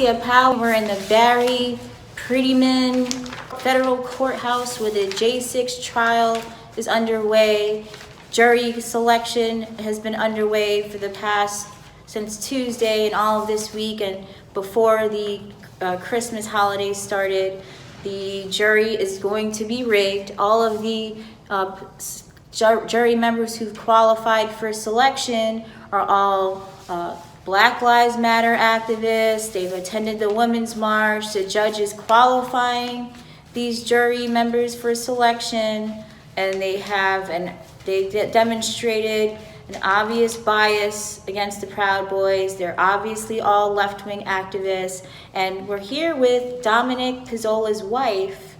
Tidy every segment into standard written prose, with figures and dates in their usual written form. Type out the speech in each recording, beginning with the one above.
Isaiah Powell. We're in the Barry Prettyman Federal Courthouse where the J6 trial is underway. Jury selection has been underway for the past, since Tuesday and all of this week, and before the Christmas holidays started. The jury is going to be rigged. All of the jury members who've qualified for selection are all Black Lives Matter activists. They've attended the Women's March. The judge is qualifying these jury members for selection, and they demonstrated an obvious bias against the Proud Boys. They're obviously all left-wing activists, and we're here with Dominic Pizzola's wife.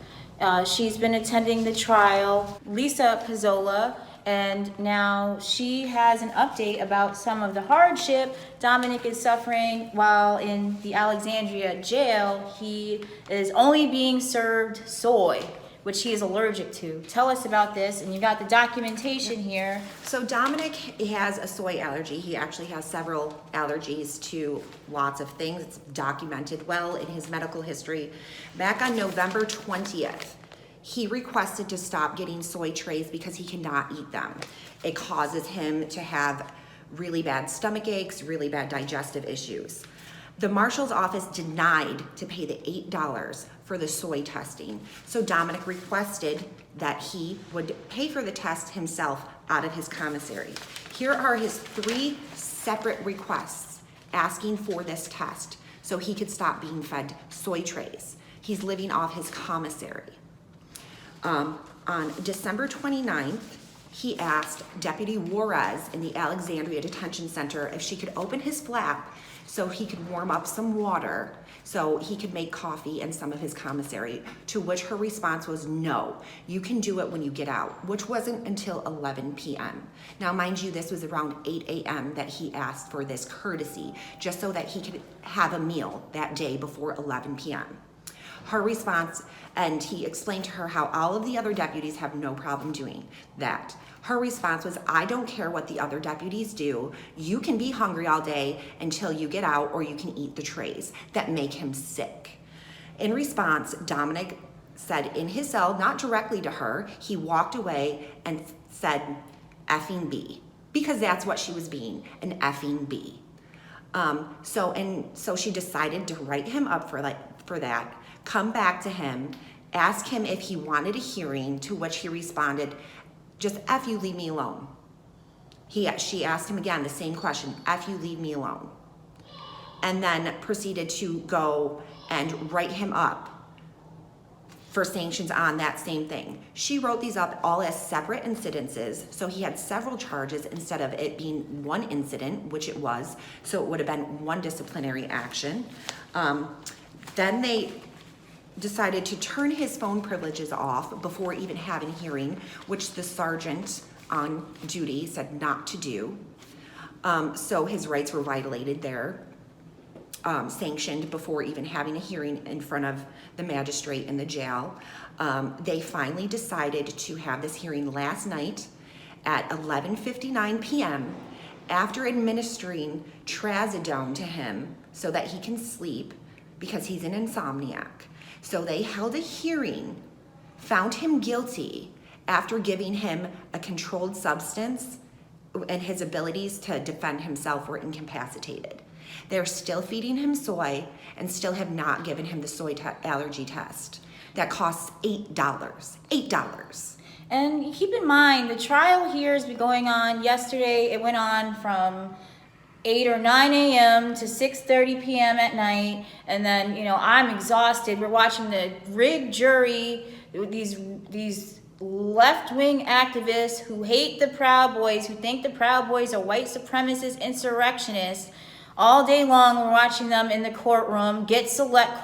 She's been attending the trial, Lisa Pizzola, and now she has an update about some of the hardship Dominic is suffering while in the Alexandria jail. He is only being served soy, which he is allergic to. Tell us about this, and you got the documentation here. So Dominic has a soy allergy. He actually has several allergies to lots of things. It's documented well in his medical history. Back on November 20th, he requested to stop getting soy trays because he cannot eat them. It causes him to have really bad stomach aches, really bad digestive issues. The marshal's office denied to pay the $8 for the soy testing. So Dominic requested that he would pay for the test himself out of his commissary. Here are his 3 separate requests asking for this test so he could stop being fed soy trays. He's living off his commissary. On December 29th, he asked Deputy Juarez in the Alexandria Detention Center if she could open his flap so he could warm up some water so he could make coffee in some of his commissary, to which her response was, no, you can do it when you get out, which wasn't until 11 p.m. Now, mind you, this was around 8 a.m. that he asked for this courtesy, just so that he could have a meal that day before 11 p.m. Her response, and he explained to her how all of the other deputies have no problem doing that. Her response was, I don't care what the other deputies do. You can be hungry all day until you get out, or you can eat the trays that make him sick. In response, Dominic said in his cell, not directly to her, he walked away and said, effing B, because that's what she was being, an effing B. So she decided to write him up for that, come back to him, ask him if he wanted a hearing, to which he responded, just F you, leave me alone. She asked him again the same question, F you, leave me alone. And then proceeded to go and write him up for sanctions on that same thing. She wrote these up all as separate incidences, so he had several charges instead of it being one incident, which it was, so it would have been one disciplinary action. Then they decided to turn his phone privileges off before even having a hearing, which the sergeant on duty said not to do. So his rights were violated there, sanctioned before even having a hearing in front of the magistrate in the jail. They finally decided to have this hearing last night at 11:59 p.m. after administering trazodone to him so that he can sleep because he's an insomniac. So they held a hearing, found him guilty after giving him a controlled substance, and his abilities to defend himself were incapacitated. They're still feeding him soy and still have not given him the soy allergy test. That costs $8. $8. And keep in mind, the trial here has been going on. Yesterday, it went on from 8 or 9 a.m. to 6:30 p.m. at night. And then, I'm exhausted. We're watching the rigged jury, these left-wing activists who hate the Proud Boys, who think the Proud Boys are white supremacist insurrectionists. All day long, we're watching them in the courtroom get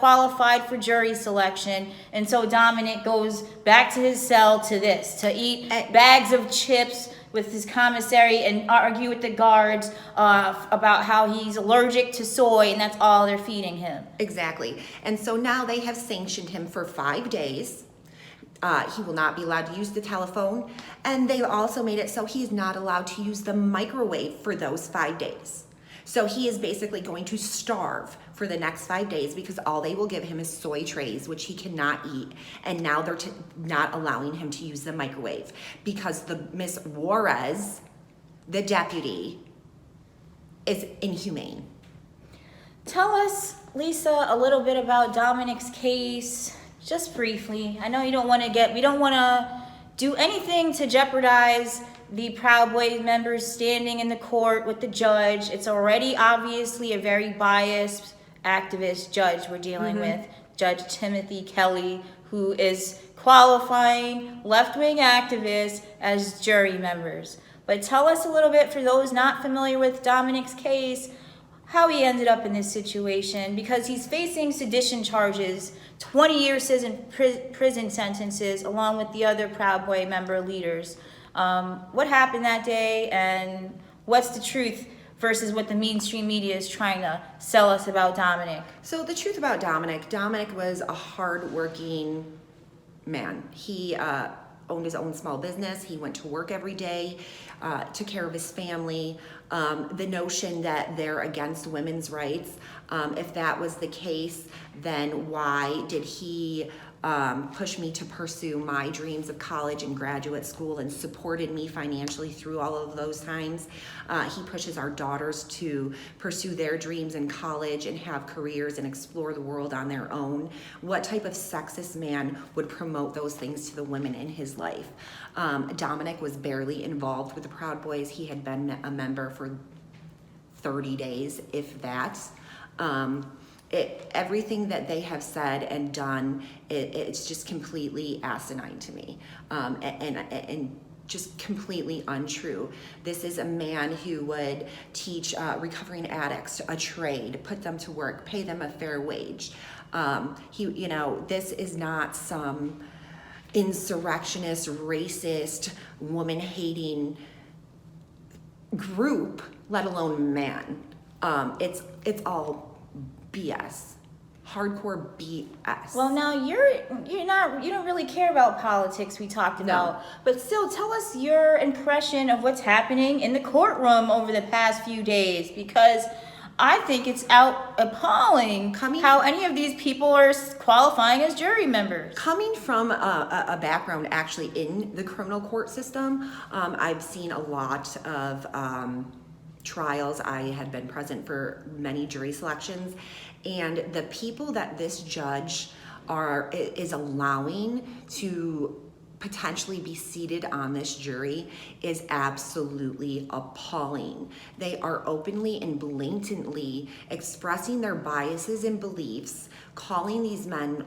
qualified for jury selection. And so Dominic goes back to his cell to eat bags of chips with his commissary and argue with the guards about how he's allergic to soy, and that's all they're feeding him. Exactly. And so now they have sanctioned him for 5 days. He will not be allowed to use the telephone, and they also made it so he's not allowed to use the microwave for those 5 days. So he is basically going to starve for the next 5 days because all they will give him is soy trays, which he cannot eat. And now they're not allowing him to use the microwave because the Miss Juarez, the deputy, is inhumane. Tell us, Lisa, a little bit about Dominic's case, just briefly. I know you don't want to we don't want to do anything to jeopardize the Proud Boys members standing in the court with the judge. It's already obviously a very biased activist judge we're dealing with, Judge Timothy Kelly, who is qualifying left-wing activists as jury members. But tell us a little bit, for those not familiar with Dominic's case, how he ended up in this situation, because he's facing sedition charges, 20-year prison sentences, along with the other Proud Boy member leaders. What happened that day, and what's the truth versus what the mainstream media is trying to sell us about Dominic? So the truth about Dominic was a hardworking man. He owned his own small business. He went to work every day, took care of his family. The notion that they're against women's rights, if that was the case, then why did he pushed me to pursue my dreams of college and graduate school and supported me financially through all of those times? He pushes our daughters to pursue their dreams in college and have careers and explore the world on their own. What type of sexist man would promote those things to the women in his life? Dominic was barely involved with the Proud Boys. He had been a member for 30 days, if that. Everything that they have said and done, it's just completely asinine to me, and just completely untrue. This is a man who would teach recovering addicts a trade, put them to work, pay them a fair wage. This is not some insurrectionist, racist, woman-hating group, let alone man. It's all BS, hardcore BS. Well, now you don't really care about politics, we talked about, but still tell us your impression of what's happening in the courtroom over the past few days, because I think it's appalling how any of these people are qualifying as jury members. Coming from a background actually in the criminal court system, I've seen a lot of trials. I had been present for many jury selections, and the people that this judge is allowing to potentially be seated on this jury is absolutely appalling. They are openly and blatantly expressing their biases and beliefs, calling these men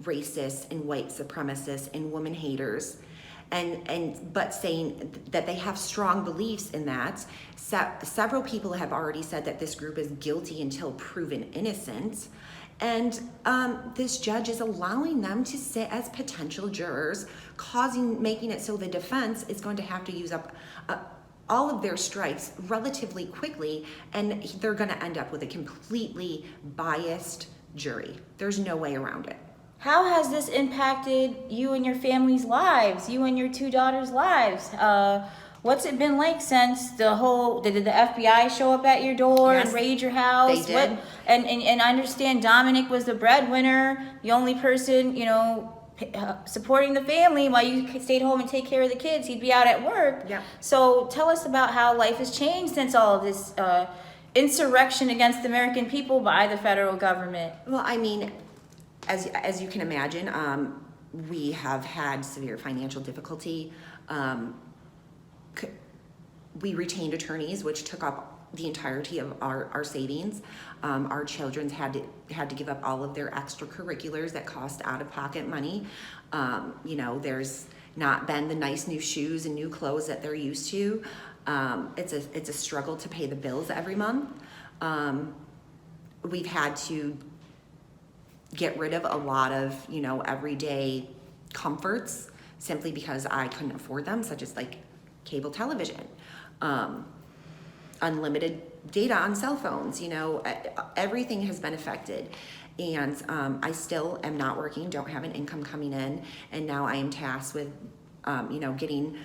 racist and white supremacists and woman haters, but saying that they have strong beliefs in that. Several people have already said that this group is guilty until proven innocent. And this judge is allowing them to sit as potential jurors, making it so the defense is going to have to use up all of their strikes relatively quickly, and they're going to end up with a completely biased jury. There's no way around it. How has this impacted you and your family's lives, you and your two daughters' lives? What's it been like since did the FBI show up at your door and raid your house? They did. And I understand Dominic was the breadwinner, the only person, supporting the family while you stayed home and take care of the kids. He'd be out at work. Yeah. So tell us about how life has changed since all of this insurrection against the American people by the federal government. Well, I mean, as you can imagine, we have had severe financial difficulty. We retained attorneys, which took up the entirety of our savings. Our children had to give up all of their extracurriculars that cost out-of-pocket money. There's not been the nice new shoes and new clothes that they're used to. It's a struggle to pay the bills every month. We've had to get rid of a lot of everyday comforts simply because I couldn't afford them, such as like cable television, unlimited data on cell phones. Everything has been affected, and I still am not working, don't have an income coming in, and now I am tasked with getting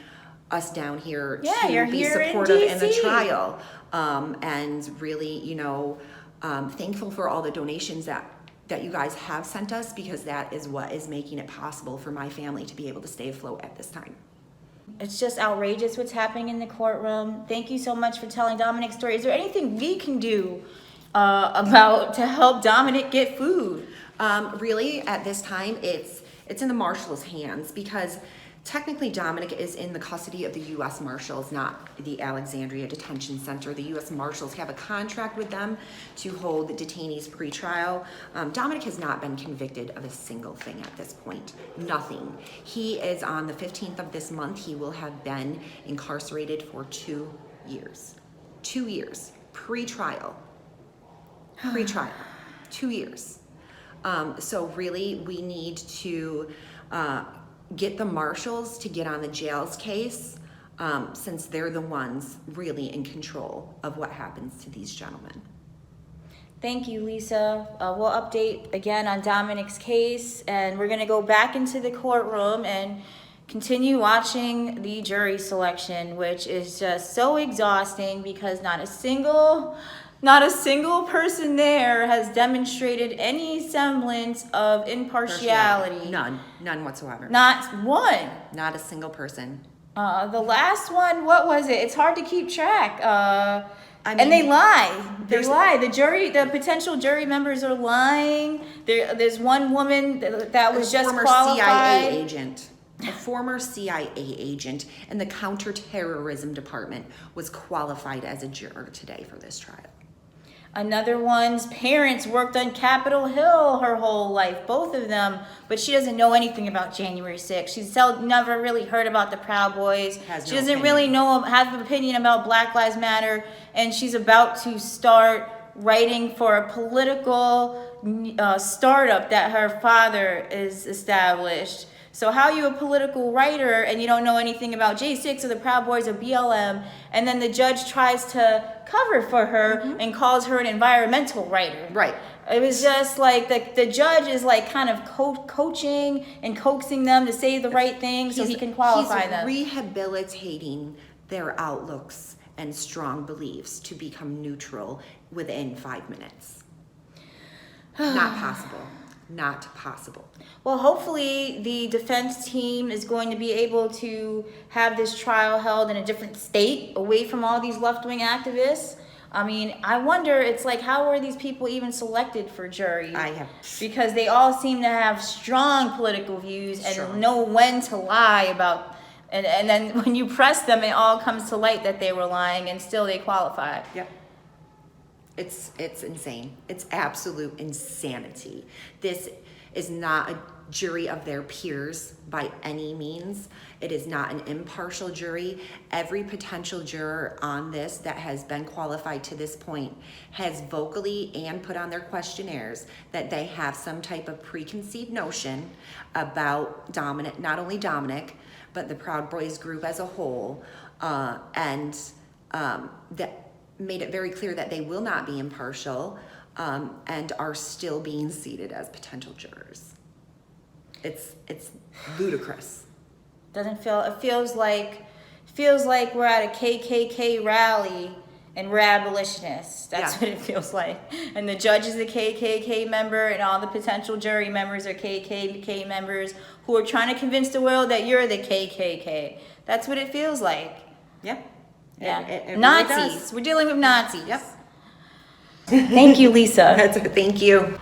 us down here Yeah, to you're be here in supportive in the DC. trial. And really, thankful for all the donations that you guys have sent us, because that is what is making it possible for my family to be able to stay afloat at this time. It's just outrageous what's happening in the courtroom. Thank you so much for telling Dominic's story. Is there anything we can do to help Dominic get food? Really, at this time, it's in the Marshals' hands, because technically Dominic is in the custody of the U.S. Marshals, not the Alexandria Detention Center. The U.S. Marshals have a contract with them to hold the detainees pretrial. Dominic has not been convicted of a single thing at this point. Nothing. He is on the 15th of this month. He will have been incarcerated for 2 years. 2 years. Pretrial. 2 years. So really, we need to get the marshals to get on the jail's case, since they're the ones really in control of what happens to these gentlemen. Thank you, Lisa. We'll update again on Dominic's case, and we're going to go back into the courtroom and continue watching the jury selection, which is just so exhausting because not a single person there has demonstrated any semblance of impartiality. None whatsoever. Not one. Not a single person. The last one, what was it? It's hard to keep track. I And mean, they lie. They there's- lie. The potential jury members are lying. There's one woman that was just former qualified. CIA agent. A former CIA agent in the counterterrorism department was qualified as a juror today for this trial. Another one's parents worked on Capitol Hill her whole life, both of them, but she doesn't know anything about January 6th. She's never really heard about the Proud Boys. She doesn't really have an opinion about Black Lives Matter, and she's about to start writing for a political startup that her father is established. So how are you a political writer and you don't know anything about J6 or the Proud Boys or BLM, and then the judge tries to cover for her and calls her an environmental writer? Right. It was just like the judge is like kind of coaching and coaxing them to say the right thing so he can qualify them. He's rehabilitating their outlooks and strong beliefs to become neutral within 5 minutes. Not possible. Not possible. Well, hopefully the defense team is going to be able to have this trial held in a different state, away from all these left-wing activists. I mean, I wonder, it's like, how are these people even selected for jury? Because they all seem to have strong political views and know when to lie about, and then when you press them, it all comes to light that they were lying, and still they qualify. Yep. It's insane. It's absolute insanity. This is not a jury of their peers by any means. It is not an impartial jury. Every potential juror on this that has been qualified to this point has vocally and put on their questionnaires that they have some type of preconceived notion about Dominic, not only Dominic, but the Proud Boys group as a whole, and that made it very clear that they will not be impartial, and are still being seated as potential jurors. It's ludicrous. It feels like we're at a KKK rally and we're abolitionists. That's what it feels like. And the judge is a KKK member, and all the potential jury members are KKK members who are trying to convince the world that you're the KKK. That's what it feels like. Yep. Yeah. It really Nazis. does. We're dealing with Nazis. Yep. Thank you, Lisa. Thank you.